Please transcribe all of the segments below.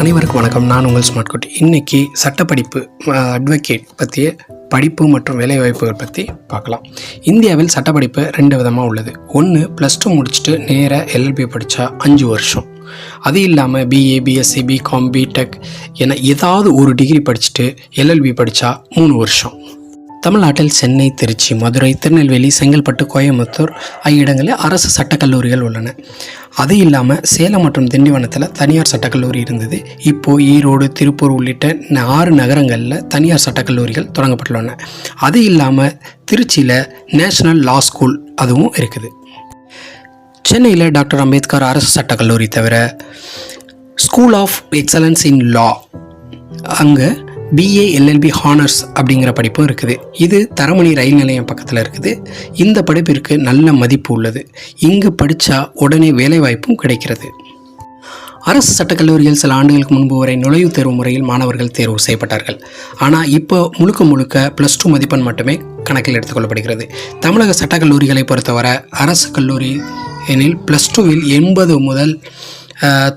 அனைவருக்கும் வணக்கம். நான் உங்கள் ஸ்மார்ட் குட்டி. இன்றைக்கி சட்டப்படிப்பு அட்வொகேட் பற்றிய படிப்பு மற்றும் வேலைவாய்ப்புகள் பற்றி பார்க்கலாம். இந்தியாவில் சட்டப்படிப்பு 2 விதமாக உள்ளது. ஒன்று +2 முடிச்சுட்டு நேராக LLB படித்தா 5 வருஷம். அது இல்லாமல் BA, BSc, BCom, BTech என ஏதாவது ஒரு டிகிரி படிச்சுட்டு LLB படித்தா 3 வருஷம். தமிழ்நாட்டில் சென்னை, திருச்சி, மதுரை, திருநெல்வேலி, செங்கல்பட்டு, கோயம்புத்தூர் ஆகிய இடங்களில் அரசு சட்டக்கல்லூரிகள் உள்ளன. அது இல்லாமல் சேலம் மற்றும் திண்டிவனத்தில் தனியார் சட்டக்கல்லூரி இருந்தது. இப்போது ஈரோடு, திருப்பூர் உள்ளிட்ட 6 நகரங்களில் தனியார் சட்டக்கல்லூரிகள் தொடங்கப்பட்டுள்ளன. அது இல்லாமல் திருச்சியில் நேஷனல் லா ஸ்கூல் அதுவும் இருக்குது. சென்னையில் டாக்டர் அம்பேத்கர் அரசு சட்டக்கல்லூரி தவிர ஸ்கூல் ஆஃப் எக்ஸலன்ஸ் இன் லா அங்கே BA LLB ஹானர்ஸ் அப்படிங்கிற படிப்பும் இருக்குது. இது தரமணி ரயில் நிலையம் பக்கத்தில் இருக்குது. இந்த படிப்பிற்கு நல்ல மதிப்பு உள்ளது. இங்கு படித்தா உடனே வேலைவாய்ப்பும் கிடைக்கிறது. அரசு சட்டக்கல்லூரிகள் சில ஆண்டுகளுக்கு முன்பு வரை நுழைவுத் தேர்வு முறையில் மாணவர்கள் தேர்வு செய்யப்பட்டார்கள். ஆனால் இப்போ முழுக்க +2 மதிப்பெண் மட்டுமே கணக்கில் எடுத்துக்கொள்ளப்படுகிறது. தமிழக சட்டக்கல்லூரிகளை பொறுத்தவரை அரசு கல்லூரி எனில் +2வில் 80 முதல்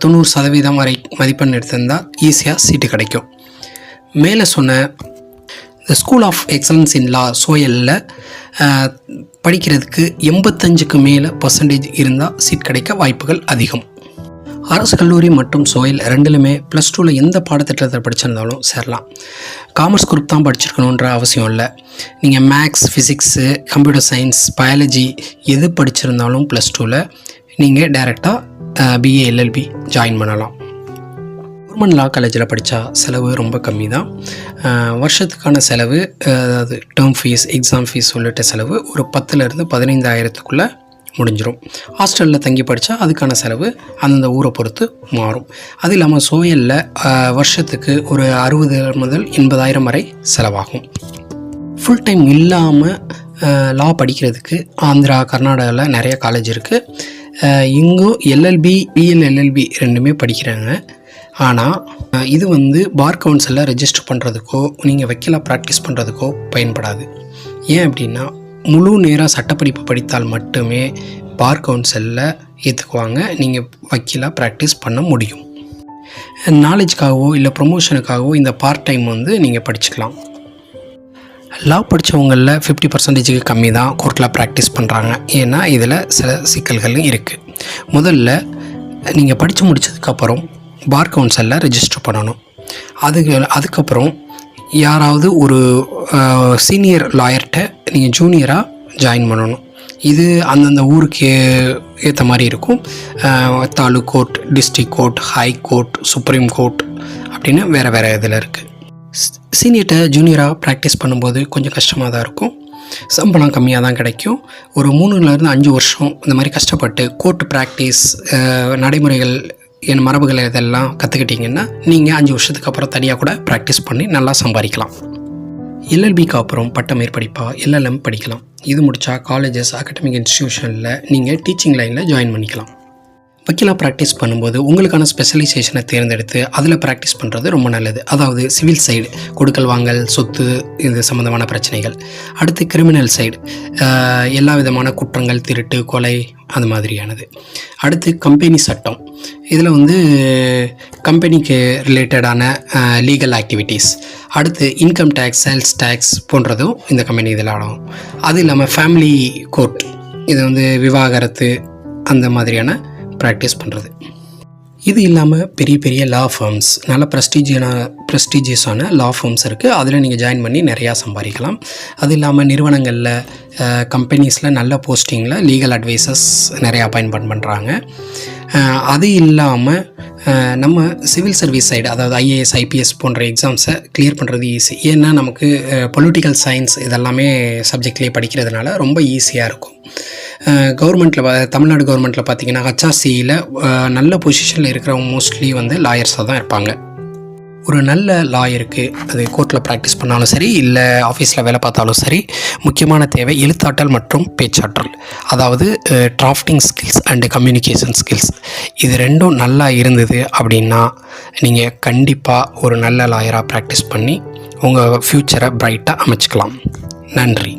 90% வரை மதிப்பெண் எடுத்திருந்தால் ஈஸியாக சீட்டு கிடைக்கும். மேலே சொன்ன இந்த ஸ்கூல் ஆஃப் எக்ஸலன்ஸ் இன் லா சோயலில் படிக்கிறதுக்கு 85க்கு மேலே % இருந்தால் சீட் கிடைக்க வாய்ப்புகள் அதிகம். அரசு கல்லூரி மற்றும் சோயல் 2லுமே +2வில் எந்த பாடத்திட்டத்தில் படிச்சிருந்தாலும் சேரலாம். காமர்ஸ் குரூப் தான் படிச்சிருக்கணுன்ற அவசியம் இல்லை. நீங்கள் maths, physics, computer science, biology எது படிச்சிருந்தாலும் +2வில் நீங்கள் டைரெக்டாக BA LLB ஜாயின் பண்ணலாம். கவர்மெண்ட் லா காலேஜில் படித்தா செலவு ரொம்ப கம்மி தான். வருஷத்துக்கான செலவு, அதாவது டேர்ம் ஃபீஸ், எக்ஸாம் ஃபீஸ் உள்ளிட்ட செலவு ஒரு 10,000 15,000க்குள்ளே முடிஞ்சிடும். ஹாஸ்டலில் தங்கி படித்தா அதுக்கான செலவு அந்தந்த ஊரை பொறுத்து மாறும். அது இல்லாமல் சோயலில் வருஷத்துக்கு ஒரு 60 முதல் 80,000 வரை செலவாகும். ஃபுல் டைம் இல்லாமல் லா படிக்கிறதுக்கு ஆந்திரா, கர்நாடகாவில் நிறைய காலேஜ் இருக்குது. இங்கும் LLB, BLLLB 2மே படிக்கிறாங்க. ஆனால் இது பார் கவுன்சிலில் ரெஜிஸ்டர் பண்ணுறதுக்கோ நீங்கள் வக்கீலாக ப்ராக்டிஸ் பண்ணுறதுக்கோ பயன்படாது. ஏன் அப்படின்னா முழு நேராக சட்டப்படிப்பு படித்தால் மட்டுமே பார் கவுன்சிலில் ஏற்றுக்குவாங்க, நீங்கள் வக்கீலாக ப்ராக்டிஸ் பண்ண முடியும். நாலேஜுக்காகவோ இல்லை ப்ரொமோஷனுக்காகவோ இந்த பார்ட் டைம் நீங்கள் படிச்சுக்கலாம். லா படித்தவங்களில் 50%க்கு கம்மி தான் கோர்ட்டில் ப்ராக்டிஸ் பண்ணுறாங்க. ஏன்னா இதில் சில சிக்கல்களும் இருக்குது. முதல்ல நீங்கள் படித்து முடித்ததுக்கப்புறம் பார் கவுன்சிலில் ரெஜிஸ்டர் பண்ணணும். அதுக்கப்புறம் யாராவது ஒரு சீனியர் லாயர்கிட்ட நீங்கள் ஜூனியராக ஜாயின் பண்ணணும். இது அந்தந்த ஊருக்கு ஏற்ற மாதிரி இருக்கும். Taluk court, district court, high court, supreme court அப்படின்னு வேறு இதில் இருக்குது. சீனியர்கிட்ட ஜூனியராக ப்ராக்டிஸ் பண்ணும்போது கொஞ்சம் கஷ்டமாக தான் இருக்கும். சம்பளம் கம்மியாக தான் கிடைக்கும். ஒரு 3லேருந்து 5 வருஷம் இந்த மாதிரி கஷ்டப்பட்டு கோர்ட் ப்ராக்டிஸ், நடைமுறைகள், என் மரபுகள் இதெல்லாம் கற்றுக்கிட்டிங்கன்னா நீங்கள் 5 வருஷத்துக்கு அப்புறம் தனியாக கூட ப்ராக்டிஸ் பண்ணி நல்லா சம்பாதிக்கலாம். LLBக்கு அப்புறம் பட்ட மேற்படிப்பாக LLM படிக்கலாம். இது முடித்தா காலேஜஸ், அகாடமிக் இன்ஸ்டிடியூஷனில் நீங்கள் டீச்சிங் லைனில் ஜாயின் பண்ணிக்கலாம். வக்கீலாக ப்ராக்டிஸ் பண்ணும்போது உங்களுக்கான ஸ்பெஷலைசேஷனை தேர்ந்தெடுத்து அதில் ப்ராக்டிஸ் பண்ணுறது ரொம்ப நல்லது. அதாவது சிவில் சைடு, கொடுக்கல் வாங்கல், சொத்து, இது சம்மந்தமான பிரச்சனைகள். அடுத்து கிரிமினல் சைடு, எல்லா விதமான குற்றங்கள், திருட்டு, கொலை, அது மாதிரியானது. அடுத்து கம்பெனி சட்டம், இதில் கம்பெனிக்கு ரிலேட்டடான லீகல் ஆக்டிவிட்டீஸ். அடுத்து இன்கம் டேக்ஸ், சேல்ஸ் டேக்ஸ் போன்றதும் இந்த கம்பெனி இதில் ஆடும். அது இல்லாமல் ஃபேமிலி கோர்ட், இது விவாகரத்து, அந்த மாதிரியான ப்ராக்டிஸ் பண்ணுறது. இது இல்லாமல் பெரிய லா ஃபார்ம்ஸ், நல்ல ப்ரெஸ்டீஜியஸான லா ஃபார்ம்ஸ் இருக்குது. அதில் நீங்கள் ஜாயின் பண்ணி நிறையா சம்பாதிக்கலாம். அது இல்லாமல் நிறுவனங்களில், கம்பெனிஸில் நல்ல போஸ்டிங்கில் லீகல் அட்வைசர்ஸ் நிறையா அப்பாயின்மெண்ட் பண்ணுறாங்க. அது இல்லாமல் நம்ம சிவில் சர்வீஸ் சைடு, அதாவது IAS, IPS போன்ற எக்ஸாம்ஸை கிளியர் பண்ணுறது ஈஸி. ஏன்னா நமக்கு பொலிட்டிக்கல் சயின்ஸ் இதெல்லாமே சப்ஜெக்ட்லேயே படிக்கிறதுனால ரொம்ப ஈஸியாக இருக்கும். கவர்மெண்ட்டில், தமிழ்நாடு கவர்மெண்ட்டில் பார்த்திங்கன்னா HRCயில் நல்ல பொசிஷனில் இருக்கிறவங்க மோஸ்ட்லி லாயர்ஸாக தான் இருப்பாங்க. ஒரு நல்ல லாயருக்கு அது கோர்ட்டில் ப்ராக்டிஸ் பண்ணாலும் சரி, இல்லை ஆஃபீஸில் வேலை பார்த்தாலும் சரி, முக்கியமான தேவை எழுத்தாற்றல் மற்றும் பேச்சாற்றல். அதாவது drafting skills and communication skills. இது 2ம் நல்லா இருந்தது அப்படின்னா நீங்கள் கண்டிப்பாக ஒரு நல்ல லாயராக ப்ராக்டிஸ் பண்ணி உங்கள் ஃப்யூச்சரை பிரைட்டாக அமைச்சிக்கலாம். நன்றி.